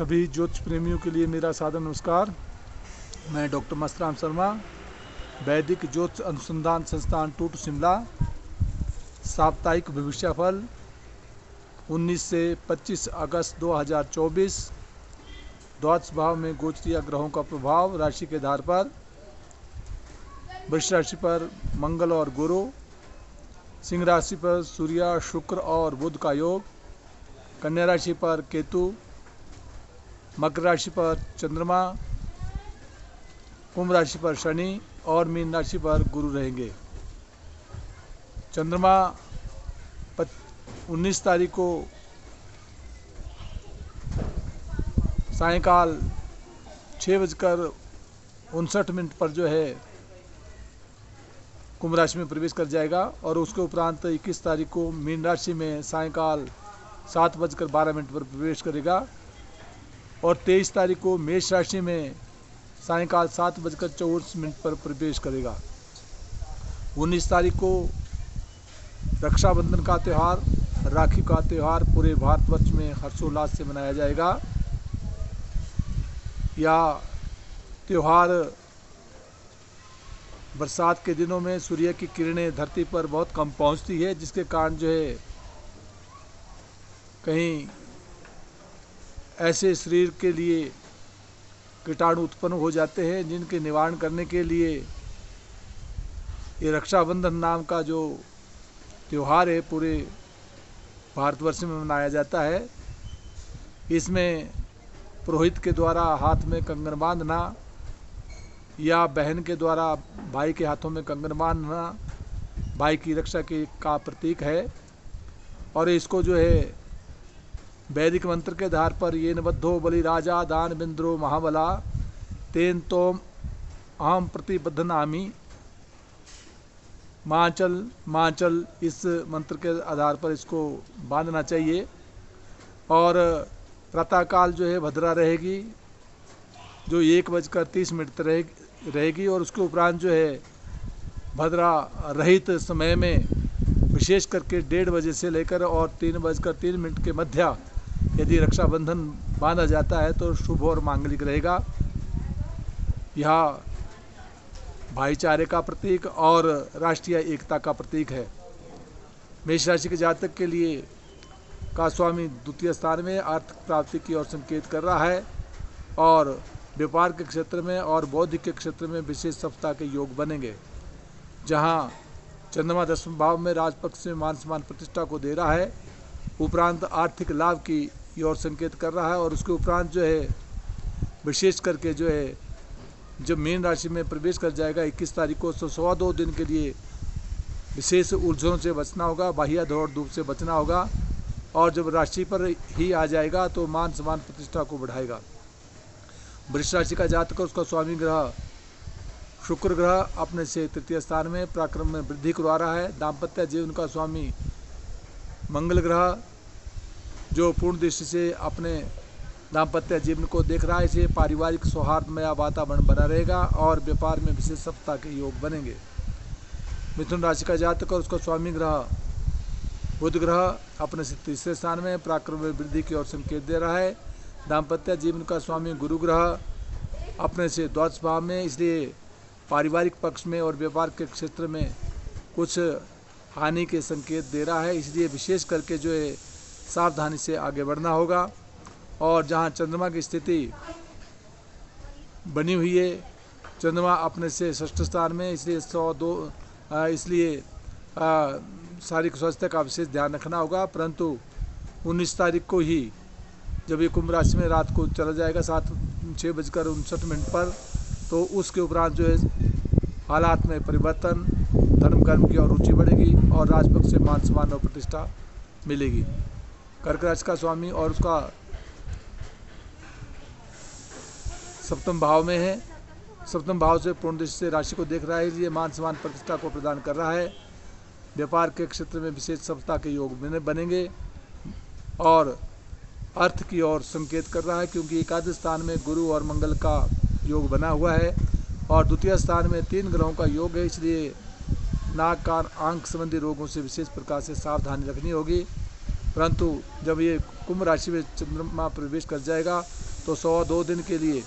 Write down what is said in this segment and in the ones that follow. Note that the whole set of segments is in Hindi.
सभी ज्योतिष प्रेमियों के लिए मेरा सादर नमस्कार। मैं डॉक्टर मस्तराम शर्मा, वैदिक ज्योतिष अनुसंधान संस्थान टूट शिमला। साप्ताहिक भविष्यफल 19 से 25 अगस्त 2024। द्वादश भाव में गोचरीय ग्रहों का प्रभाव राशि के आधार पर। वृष राशि पर मंगल और गुरु, सिंह राशि पर सूर्य, शुक्र और बुध का योग, कन्या राशि पर केतु, मकर राशि पर चंद्रमा, कुंभ राशि पर शनि और मीन राशि पर गुरु रहेंगे। चंद्रमा 19 तारीख को सायंकाल 6:59 पर जो है कुंभ राशि में प्रवेश कर जाएगा और उसके उपरांत 21 तारीख को मीन राशि में सायंकाल 7:12 पर प्रवेश करेगा और 23 तारीख को मेष राशि में सायंकाल 7:24 पर प्रवेश करेगा। 19 तारीख को रक्षाबंधन का त्यौहार, राखी का त्यौहार पूरे भारतवर्ष में हर्षोल्लास से मनाया जाएगा। यह त्यौहार बरसात के दिनों में सूर्य की किरणें धरती पर बहुत कम पहुंचती है, जिसके कारण जो है कहीं ऐसे शरीर के लिए कीटाणु उत्पन्न हो जाते हैं, जिनके निवारण करने के लिए ये रक्षाबंधन नाम का जो त्यौहार है पूरे भारतवर्ष में मनाया जाता है। इसमें पुरोहित के द्वारा हाथ में कंगन बांधना या बहन के द्वारा भाई के हाथों में कंगन बांधना भाई की रक्षा का प्रतीक है। और इसको जो है वैदिक मंत्र के आधार पर ये नबद्धो बलि राजा दान बिंद्रो महाबला तेन तोम अहम प्रतिबद्धनामी मांचल इस मंत्र के आधार पर इसको बांधना चाहिए। और प्रातःकाल जो है भद्रा रहेगी, जो 1:30 रहेगी और उसके उपरांत जो है भद्रा रहित समय में विशेष करके 1:30 बजे से लेकर और 3:03 के मध्य यदि रक्षाबंधन बांधा जाता है तो शुभ और मांगलिक रहेगा। यह भाईचारे का प्रतीक और राष्ट्रीय एकता का प्रतीक है। मेष राशि के जातक के लिए का स्वामी द्वितीय स्थान में आर्थिक प्राप्ति की ओर संकेत कर रहा है और व्यापार के क्षेत्र में और बौद्धिक के क्षेत्र में विशेष सफलता के योग बनेंगे। जहां चंद्रमा 10वें भाव में राजपक्ष में मान सम्मान प्रतिष्ठा को दे रहा है, उपरांत आर्थिक लाभ की ओर संकेत कर रहा है और उसके उपरांत जो है विशेष करके जो है जब मीन राशि में प्रवेश कर जाएगा 21 तारीख को, 102 दिन के लिए विशेष उलझनों से बचना होगा, बाह्य दौड़ धूप से बचना होगा और जब राशि पर ही आ जाएगा तो मान सम्मान प्रतिष्ठा को बढ़ाएगा। वृष राशि का जातक, उसका स्वामी ग्रह शुक्र ग्रह अपने से तृतीय स्थान में पराक्रम में वृद्धि करवा रहा है। दाम्पत्य जीवन का स्वामी मंगल ग्रह जो पूर्ण दृष्टि से अपने दाम्पत्य जीवन को देख रहा है, इसे पारिवारिक सौहार्दमय वातावरण बना रहेगा और व्यापार में विशेष सफलता के योग बनेंगे। मिथुन राशि का जातक और उसका स्वामी ग्रह बुध ग्रह अपने से तीसरे स्थान में पराक्रम में वृद्धि की ओर संकेत दे रहा है। दाम्पत्य जीवन का स्वामी गुरु ग्रह अपने से द्वादश भाव में, इसलिए पारिवारिक पक्ष में और व्यापार के क्षेत्र में कुछ हानि के संकेत दे रहा है, इसलिए विशेष करके जो है सावधानी से आगे बढ़ना होगा। और जहां चंद्रमा की स्थिति बनी हुई है, चंद्रमा अपने से षष्ठ स्थान में, इसलिए शारीरिक स्वास्थ्य का विशेष ध्यान रखना होगा। परंतु 19 तारीख को ही जब ये कुंभ राशि में रात को चला जाएगा 6:59 पर, तो उसके उपरांत जो है हालात में परिवर्तन, धर्म कर्म की और रुचि बढ़ेगी और राजपक्ष से मान सम्मान और प्रतिष्ठा मिलेगी। कर्क राशि का स्वामी और उसका सप्तम भाव में है, सप्तम भाव से पूर्ण दृष्टि से राशि को देख रहा है, इसलिए मान सम्मान प्रतिष्ठा को प्रदान कर रहा है। व्यापार के क्षेत्र में विशेष सफलता के योग बनेंगे और अर्थ की ओर संकेत कर रहा है, क्योंकि एकादश स्थान में गुरु और मंगल का योग बना हुआ है और द्वितीय स्थान में 3 ग्रहों का योग है, इसलिए नाक कान आंख संबंधी रोगों से विशेष प्रकार से सावधानी रखनी होगी। परंतु जब ये कुंभ राशि में चंद्रमा प्रवेश कर जाएगा तो 2 दिन के लिए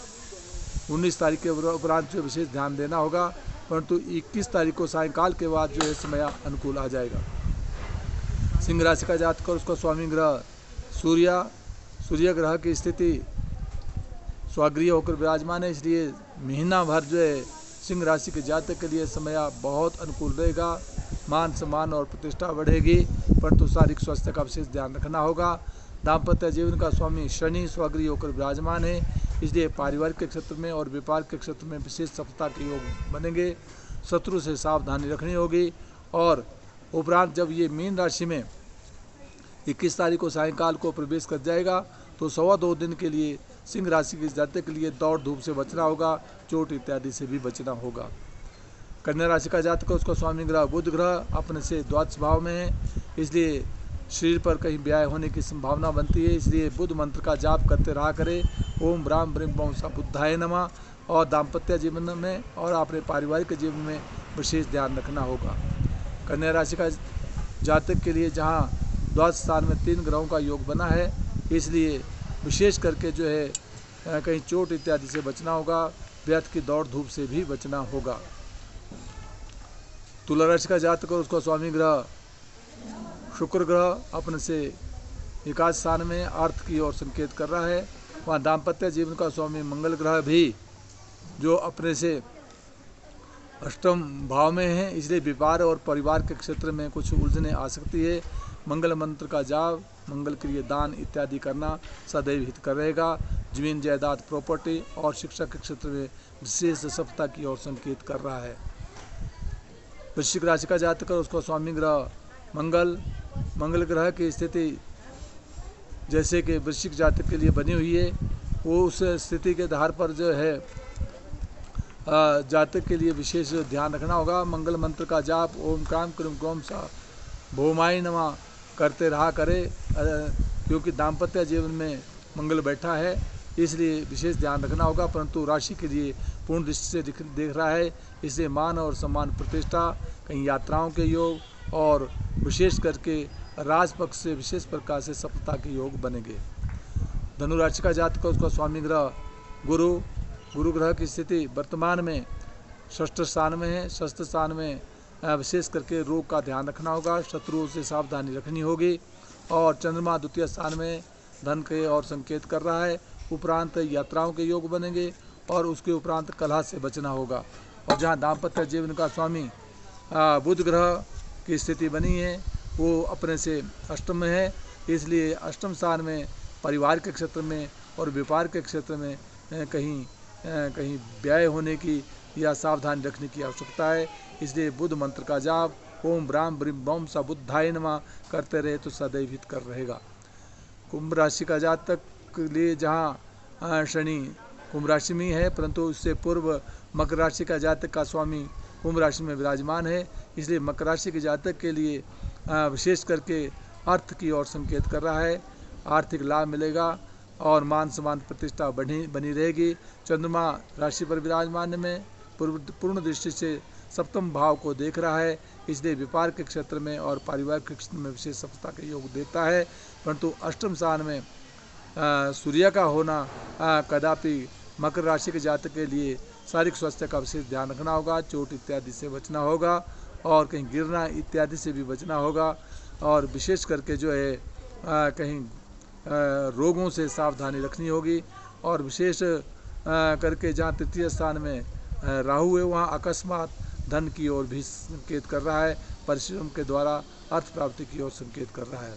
19 तारीख के उपरांत जो विशेष ध्यान देना होगा, परंतु 21 तारीख को सायंकाल के बाद जो है समय अनुकूल आ जाएगा। सिंह राशि का जातक और उसका स्वामी ग्रह सूर्य ग्रह की स्थिति स्वागृह होकर विराजमान है, इसलिए महीना भर जो है सिंह राशि के जातक के लिए समय बहुत अनुकूल रहेगा। मान सम्मान और प्रतिष्ठा बढ़ेगी, परंतु शारीरिक स्वास्थ्य का विशेष ध्यान रखना होगा। दाम्पत्य जीवन का स्वामी शनि स्वागृह होकर विराजमान है, इसलिए पारिवारिक के क्षेत्र में और व्यापार के क्षेत्र में विशेष सफलता के योग बनेंगे। शत्रु से सावधानी रखनी होगी। और उपरांत जब ये मीन राशि में 21 तारीख को सायंकाल को प्रवेश कर जाएगा, तो 2.25 दिन के लिए सिंह राशि के जातक के लिए दौड़ धूप से बचना होगा, चोट इत्यादि से भी बचना होगा। कन्या राशि का जातक उसका स्वामी ग्रह बुध ग्रह अपने से द्वादश भाव में है, इसलिए शरीर पर कहीं व्याय होने की संभावना बनती है, इसलिए बुध मंत्र का जाप करते रहा करें। ओम ब्राह्म ब्रह्म वंशा बुद्धाय नमः। और दाम्पत्य जीवन में और अपने पारिवारिक जीवन में विशेष ध्यान रखना होगा। कन्या राशि का जातक के लिए जहाँ द्वादश स्थान में 3 ग्रहों का योग बना है, इसलिए विशेष करके जो है कहीं चोट इत्यादि से बचना होगा, व्यर्थ की दौड़ धूप से भी बचना होगा। तुला राशि का जातक और उसका स्वामी ग्रह शुक्र ग्रह अपने से एकादश स्थान में अर्थ की ओर संकेत कर रहा है। वहाँ दाम्पत्य जीवन का स्वामी मंगल ग्रह भी जो अपने से अष्टम भाव में है, इसलिए व्यापार और परिवार के क्षेत्र में कुछ उलझने आ सकती है। मंगल मंत्र का जाप, मंगल के लिए दान इत्यादि करना सदैव हित कर रहेगा। जमीन जायदाद प्रॉपर्टी और शिक्षा के क्षेत्र में विशेष सफलता की ओर संकेत कर रहा है। वृश्चिक राशि का जातक और उसका स्वामी ग्रह मंगल ग्रह की स्थिति जैसे कि वृश्चिक जातक के लिए बनी हुई है, वो उस स्थिति के आधार पर जो है जातक के लिए विशेष ध्यान रखना होगा। मंगल मंत्र का जाप ओम क्राम क्रूम क्रोम सा भौमाई नमः करते रहा करे, क्योंकि दाम्पत्य जीवन में मंगल बैठा है, इसलिए विशेष ध्यान रखना होगा। परंतु राशि के लिए पूर्ण दृष्टि से देख रहा है, इसलिए मान और सम्मान प्रतिष्ठा, कहीं यात्राओं के योग और विशेष करके राजपक्ष से विशेष प्रकार से सफलता के योग बनेंगे। धनु राशि का जातक उसका स्वामी ग्रह गुरु ग्रह की स्थिति वर्तमान में षष्ठ स्थान में है। षष्ठ स्थान में विशेष करके रोग का ध्यान रखना होगा, शत्रुओं से सावधानी रखनी होगी। और चंद्रमा द्वितीय स्थान में धन के और संकेत कर रहा है। उपरांत यात्राओं के योग बनेंगे और उसके उपरांत कलह से बचना होगा। और जहाँ दाम्पत्य जीवन का स्वामी बुध ग्रह की स्थिति बनी है, वो अपने से अष्टम में है, इसलिए अष्टम स्थान में परिवार के क्षेत्र में और व्यापार के क्षेत्र में कहीं व्यय होने की या सावधानी रखने की आवश्यकता है। इसलिए बुध मंत्र का जाप ओम ब्राह्म ब्रह्म वम सा बुद्धाय नमः करते रहे तो सदैव हित कर रहेगा। कुंभ राशि का जातक के लिए जहाँ शनि कुंभ राशि में है, परंतु इससे पूर्व मकर राशि का जातक का स्वामी कुंभ राशि में विराजमान है, इसलिए मकर राशि के जातक के लिए विशेष करके अर्थ की ओर संकेत कर रहा है। आर्थिक लाभ मिलेगा और मान सम्मान प्रतिष्ठा बनी रहेगी। चंद्रमा राशि पर विराजमान में पूर्ण दृष्टि से सप्तम भाव को देख रहा है, इसलिए व्यापार के क्षेत्र में और पारिवारिक के क्षेत्र में विशेष सफलता के योग देता है। परंतु अष्टम स्थान में सूर्य का होना कदापि मकर राशि के जातक के लिए शारीरिक स्वास्थ्य का विशेष ध्यान रखना होगा, चोट इत्यादि से बचना होगा और कहीं गिरना इत्यादि से भी बचना होगा। और विशेष करके जो है कहीं रोगों से सावधानी रखनी होगी। और विशेष करके जहाँ तृतीय स्थान में राहु है, वहाँ अकस्मात धन की ओर भी संकेत कर रहा है, परिश्रम के द्वारा अर्थ प्राप्ति की ओर संकेत कर रहा है।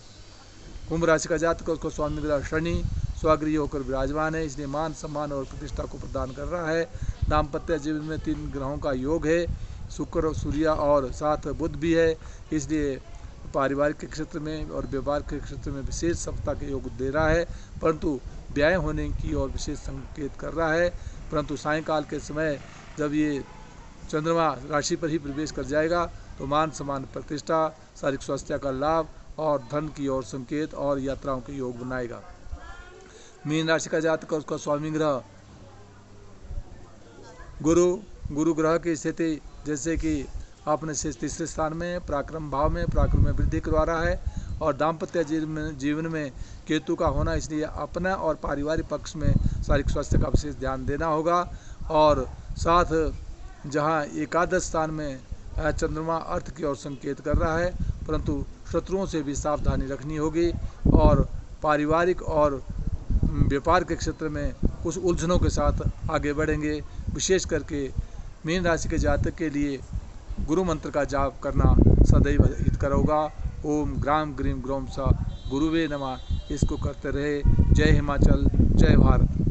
कुंभ राशि का जातक उसको स्वामी ग्रह शनि स्वागृह होकर विराजमान है, इसलिए मान सम्मान और प्रतिष्ठा को प्रदान कर रहा है। दाम्पत्य जीवन में 3 ग्रहों का योग है, शुक्र सूर्य और साथ बुध भी है, इसलिए पारिवारिक के क्षेत्र में और व्यापार के क्षेत्र में विशेष सफलता के योग दे रहा है, परंतु व्यय होने की ओर विशेष संकेत कर रहा है। परंतु सायंकाल के समय जब ये चंद्रमा राशि पर ही प्रवेश कर जाएगा तो मान सम्मान प्रतिष्ठा, शारीरिक स्वास्थ्य का लाभ और धन की ओर संकेत और यात्राओं के योग बनाएगा। मीन राशि का जातक और उसका स्वामी ग्रह गुरु ग्रह की स्थिति जैसे कि अपने से तीसरे स्थान में पराक्रम भाव में पराक्रम में वृद्धि करवा रहा है और दाम्पत्य जीवन में केतु का होना, इसलिए अपना और पारिवारिक पक्ष में शारीरिक स्वास्थ्य का विशेष ध्यान देना होगा। और साथ जहां एकादश स्थान में चंद्रमा अर्थ की ओर संकेत कर रहा है, परंतु शत्रुओं से भी सावधानी रखनी होगी और पारिवारिक और व्यापार के क्षेत्र में कुछ उलझनों के साथ आगे बढ़ेंगे। विशेष करके मीन राशि के जातक के लिए गुरु मंत्र का जाप करना सदैव हितकर होगा। ओम ग्राम ग्रीम ग्रोम सा गुरुवे नमः, इसको करते रहे। जय हिमाचल, जय भारत।